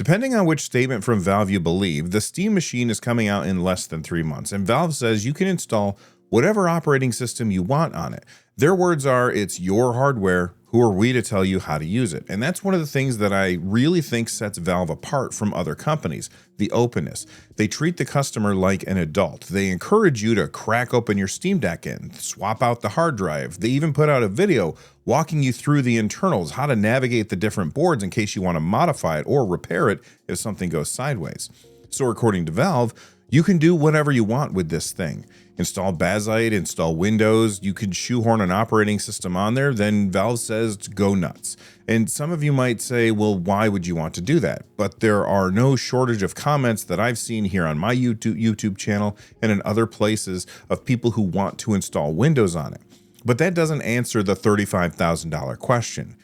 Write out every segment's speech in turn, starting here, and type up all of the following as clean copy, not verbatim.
Depending on which statement from Valve you believe, the Steam Machine is coming out in less than 3 months, and Valve says you can install whatever operating system you want on it. Their words are, it's your hardware. Who are we to tell you how to use it? And that's one of the things that I really think sets Valve apart from other companies, the openness. They treat the customer like an adult. They encourage you to crack open your Steam Deck and swap out the hard drive. They even put out a video walking you through the internals, how to navigate the different boards in case you want to modify it or repair it if something goes sideways. So according to Valve, you can do whatever you want with this thing. Install Bazzite, install Windows, you can shoehorn an operating system on there, then Valve says go nuts. And some of you might say, well, why would you want to do that? But there are no shortage of comments that I've seen here on my YouTube channel and in other places of people who want to install Windows on it. But that doesn't answer the $35,000 question.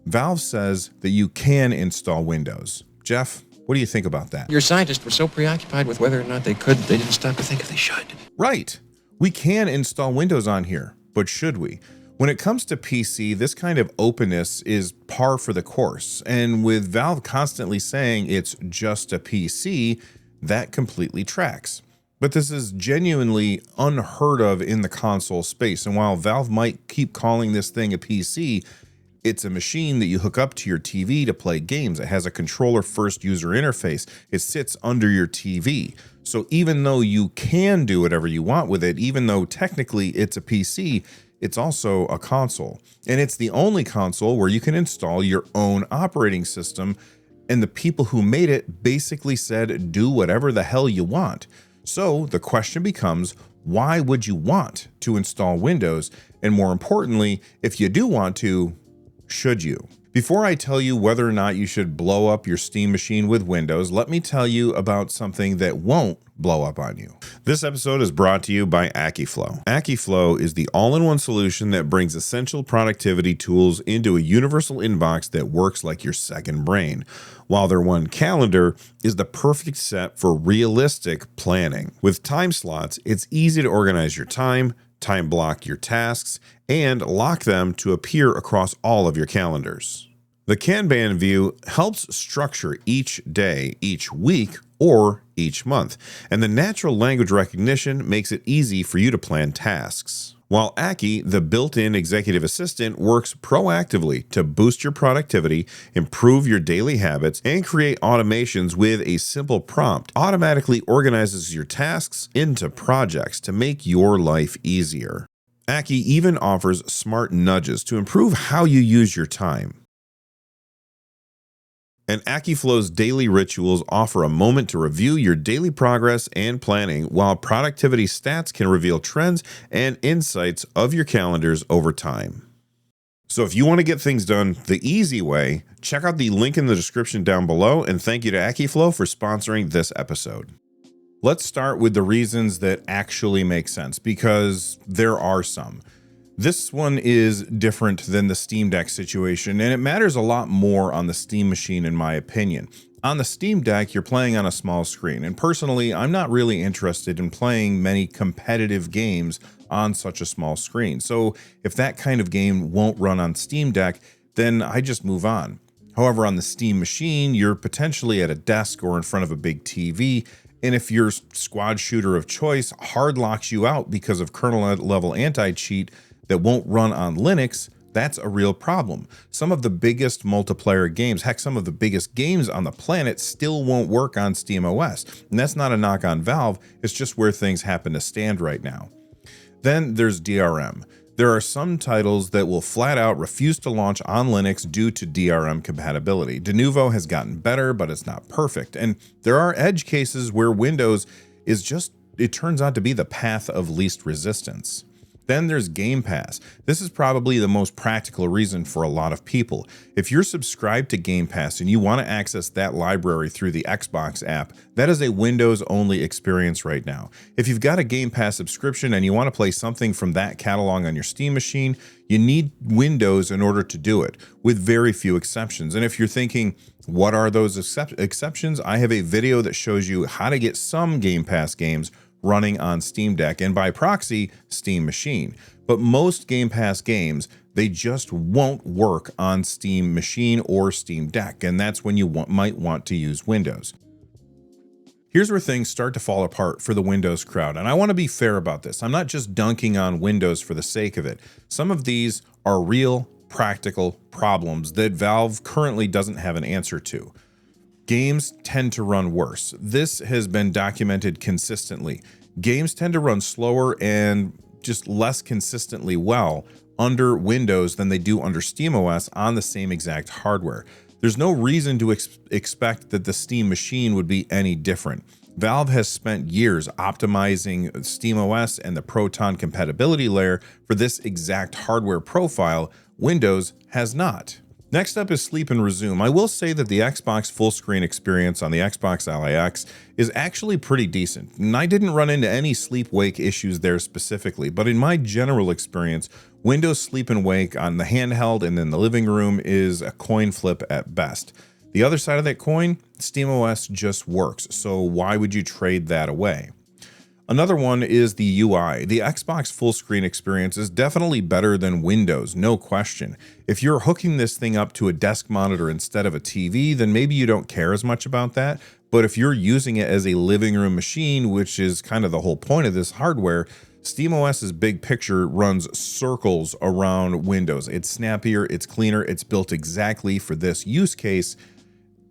Valve says that you can install Windows. Jeff, what do you think about that? Your scientists were so preoccupied with whether or not they could, they didn't stop to think if they should. Right. We can install Windows on here, but should we? When it comes to PC, this kind of openness is par for the course. And with Valve constantly saying it's just a PC, that completely tracks. But this is genuinely unheard of in the console space. And while Valve might keep calling this thing a PC, it's a machine that you hook up to your TV to play games. It has a controller-first user interface. It sits under your TV. So even though you can do whatever you want with it, even though technically it's a PC, it's also a console. And it's the only console where you can install your own operating system. And the people who made it basically said, do whatever the hell you want. So the question becomes, why would you want to install Windows? And more importantly, if you do want to, should you? Before I tell you whether or not you should blow up your Steam machine with Windows, let me tell you about something that won't blow up on you. This episode is brought to you by Akiflow. Akiflow is the all-in-one solution that brings essential productivity tools into a universal inbox that works like your second brain, while their one calendar is the perfect set for realistic planning. With time slots, it's easy to organize your time block your tasks, and lock them to appear across all of your calendars. The Kanban view helps structure each day, each week, or each month, and the natural language recognition makes it easy for you to plan tasks. While Aki, the built-in executive assistant, works proactively to boost your productivity, improve your daily habits, and create automations with a simple prompt, automatically organizes your tasks into projects to make your life easier. Aki even offers smart nudges to improve how you use your time. And Akiflow's daily rituals offer a moment to review your daily progress and planning, while productivity stats can reveal trends and insights of your calendars over time. So if you want to get things done the easy way, check out the link in the description down below, and thank you to Akiflow for sponsoring this episode. Let's start with the reasons that actually make sense, because there are some. This one is different than the Steam Deck situation, and it matters a lot more on the Steam machine in my opinion. On the Steam Deck, you're playing on a small screen, and personally, I'm not really interested in playing many competitive games on such a small screen. So if that kind of game won't run on Steam Deck, then I just move on. However, on the Steam machine, you're potentially at a desk or in front of a big TV, and if your squad shooter of choice hard locks you out because of kernel-level anti-cheat that won't run on Linux, that's a real problem. Some of the biggest multiplayer games, heck, some of the biggest games on the planet still won't work on SteamOS. And that's not a knock on Valve, it's just where things happen to stand right now. Then there's DRM. There are some titles that will flat out refuse to launch on Linux due to DRM compatibility. Denuvo has gotten better, but it's not perfect. And there are edge cases where Windows is just, it turns out to be the path of least resistance. Then there's Game Pass. This is probably the most practical reason for a lot of people. If you're subscribed to Game Pass and you want to access that library through the Xbox app, that is a Windows-only experience right now. If you've got a Game Pass subscription and you want to play something from that catalog on your Steam machine, you need Windows in order to do it, with very few exceptions. And if you're thinking, what are those exceptions? I have a video that shows you how to get some Game Pass games running on Steam Deck and by proxy, Steam Machine. But most Game Pass games, They just won't work on Steam Machine or Steam Deck, and that's when you might want to use Windows. Here's where things start to fall apart for the Windows crowd, and I want to be fair about this. I'm not just dunking on Windows for the sake of it. Some of these are real, practical problems that Valve currently doesn't have an answer to. Games tend to run worse. This has been documented consistently. Games tend to run slower and just less consistently well under Windows than they do under SteamOS on the same exact hardware. There's no reason to expect that the Steam machine would be any different. Valve has spent years optimizing SteamOS and the Proton compatibility layer for this exact hardware profile. Windows has not. Next up is Sleep and Resume. I will say that the Xbox full screen experience on the Xbox Ally X is actually pretty decent, and I didn't run into any sleep-wake issues there specifically, but in my general experience, Windows Sleep and Wake on the handheld and in the living room is a coin flip at best. The other side of that coin, SteamOS just works, so why would you trade that away? Another one is the UI. The Xbox full screen experience is definitely better than Windows, no question. If you're hooking this thing up to a desk monitor instead of a TV, then maybe you don't care as much about that. But if you're using it as a living room machine, which is kind of the whole point of this hardware, SteamOS's big picture runs circles around Windows. It's snappier, it's cleaner, it's built exactly for this use case,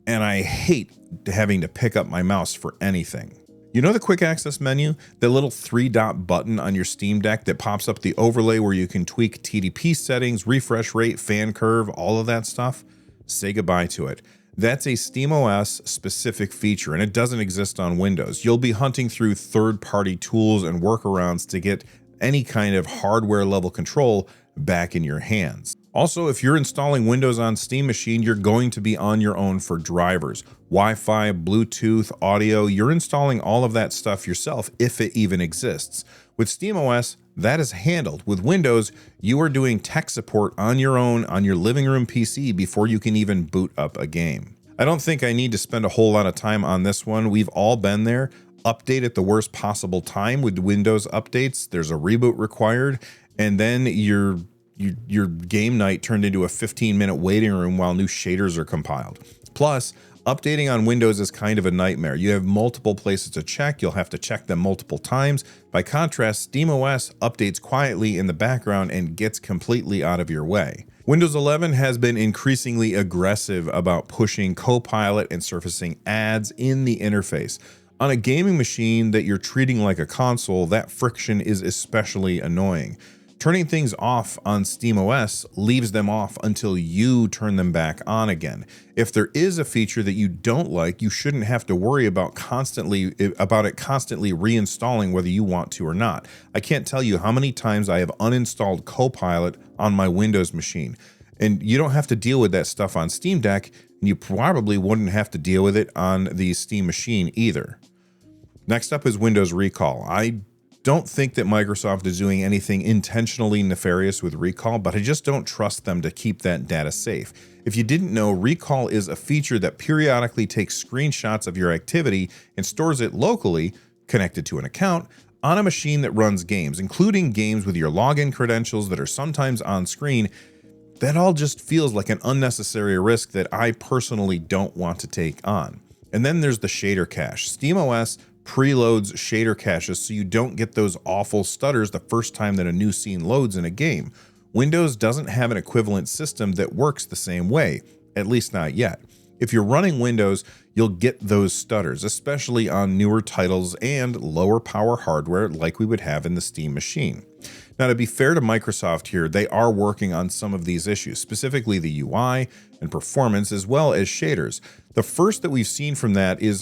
and I hate having to pick up my mouse for anything. You know the quick access menu, the little 3-dot button on your Steam Deck that pops up the overlay where you can tweak TDP settings, refresh rate, fan curve, all of that stuff? Say goodbye to it. That's a SteamOS specific feature, and it doesn't exist on Windows. You'll be hunting through third-party tools and workarounds to get any kind of hardware level control back in your hands. Also, if you're installing Windows on Steam Machine, you're going to be on your own for drivers. Wi-Fi, Bluetooth, audio, you're installing all of that stuff yourself if it even exists. With SteamOS, that is handled. With Windows, you are doing tech support on your own on your living room PC before you can even boot up a game. I don't think I need to spend a whole lot of time on this one. We've all been there. Update at the worst possible time with Windows updates. There's a reboot required, and then your game night turned into a 15-minute waiting room while new shaders are compiled. Plus, updating on Windows is kind of a nightmare. You have multiple places to check. You'll have to check them multiple times. By contrast, SteamOS updates quietly in the background and gets completely out of your way. Windows 11 has been increasingly aggressive about pushing Copilot and surfacing ads in the interface. On a gaming machine that you're treating like a console, that friction is especially annoying. Turning things off on SteamOS leaves them off until you turn them back on again. If there is a feature that you don't like, you shouldn't have to worry about it constantly reinstalling whether you want to or not. I can't tell you how many times I have uninstalled Copilot on my Windows machine. And you don't have to deal with that stuff on Steam Deck, and you probably wouldn't have to deal with it on the Steam machine either. Next up is Windows Recall. I don't think that Microsoft is doing anything intentionally nefarious with Recall, but I just don't trust them to keep that data safe. If you didn't know, Recall is a feature that periodically takes screenshots of your activity and stores it locally, connected to an account, on a machine that runs games, including games with your login credentials that are sometimes on screen. That all just feels like an unnecessary risk that I personally don't want to take on. And then there's the shader cache. SteamOS preloads shader caches so you don't get those awful stutters the first time that a new scene loads in a game. Windows doesn't have an equivalent system that works the same way, at least not yet. If you're running Windows, you'll get those stutters, especially on newer titles and lower power hardware like we would have in the Steam machine. Now, to be fair to Microsoft here, they are working on some of these issues, specifically the UI and performance, as well as shaders. The first that we've seen from that is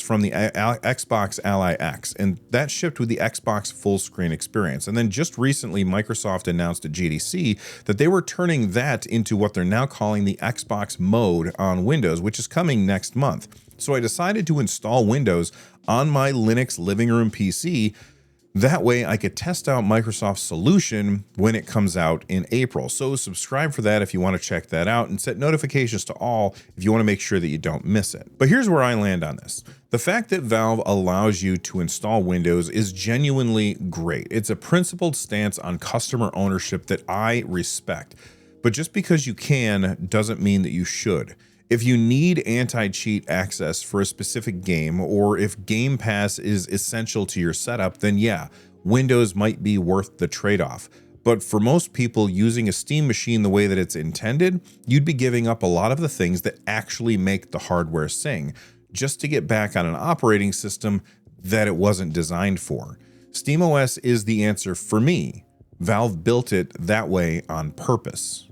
from the Xbox Ally X, and that shipped with the Xbox full screen experience. And then just recently, Microsoft announced at GDC that they were turning that into what they're now calling the Xbox mode on Windows, which is coming next month. So I decided to install Windows on my Linux living room PC That way I could test out Microsoft's solution when it comes out in April. So subscribe for that if you want to check that out, and set notifications to all if you want to make sure that you don't miss it. But here's where I land on this. The fact that Valve allows you to install Windows is genuinely great. It's a principled stance on customer ownership that I respect. But just because you can doesn't mean that you should. If you need anti-cheat access for a specific game, or if Game Pass is essential to your setup, then yeah, Windows might be worth the trade-off. But for most people using a Steam machine the way that it's intended, you'd be giving up a lot of the things that actually make the hardware sing, just to get back on an operating system that it wasn't designed for. SteamOS is the answer for me. Valve built it that way on purpose.